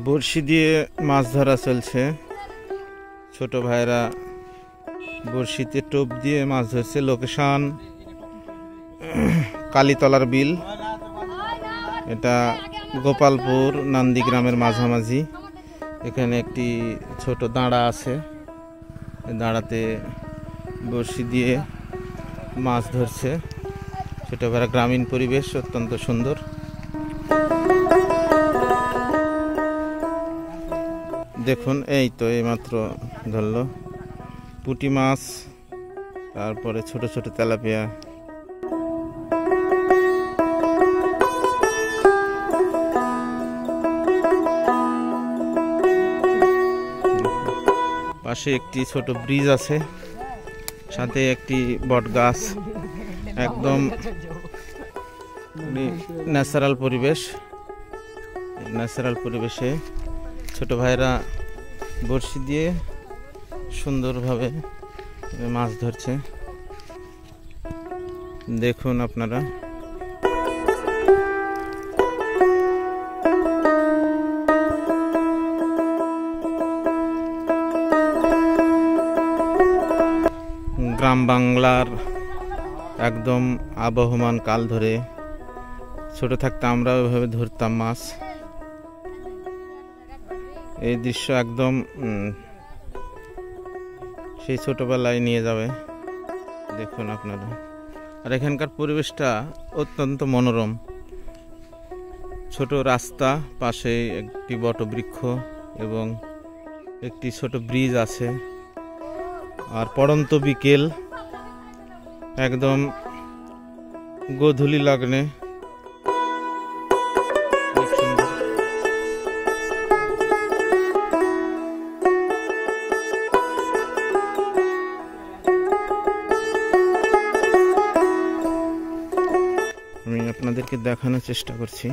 বড়শি দিয়ে মাছ ধরা চলছে। ছোট ভাইরা বড়শিতে টোপ দিয়ে মাছ ধরছে। লোকেশন কালীতলার বিল। এটা গোপালপুর নন্দীগ্রামের মাঝামাঝি। এখানে একটি ছোট দাঁড়া আছে, দাঁড়াতে বড়শি দিয়ে মাছ ধরছে ছোট ভাইরা। গ্রামীণ পরিবেশ অত্যন্ত সুন্দর। দেখুন, এই তো এইমাত্র ধরলো পুঁটি মাছ, তারপরে ছোট ছোট তেলাপিয়া। পাশে একটি ছোট ব্রিজ আছে, সাথে একটি বট গাছ। একদম ন্যাচারাল পরিবেশ। ন্যাচারাল পরিবেশে ছোট ভাইরা বড়শি দিয়ে সুন্দরভাবে মাছ ধরছে। দেখুন আপনারা। গ্রাম বাংলার একদম আবহমান কাল ধরে ছোট থাকতে আমরা ওইভাবে ধরতাম মাছ। এই দৃশ্য একদম সেই ছোটবেলায় নিয়ে যাবে। দেখুন আপনারা। আর এখানকার পরিবেশটা অত্যন্ত মনোরম। ছোট রাস্তা, পাশে একটি বটবৃক্ষ এবং একটি ছোট ব্রিজ আছে। আর পড়ন্ত বিকেল, একদম গোধূলি লগ্নে। আমি আপনাদেরকে দেখানোর চেষ্টা করছি।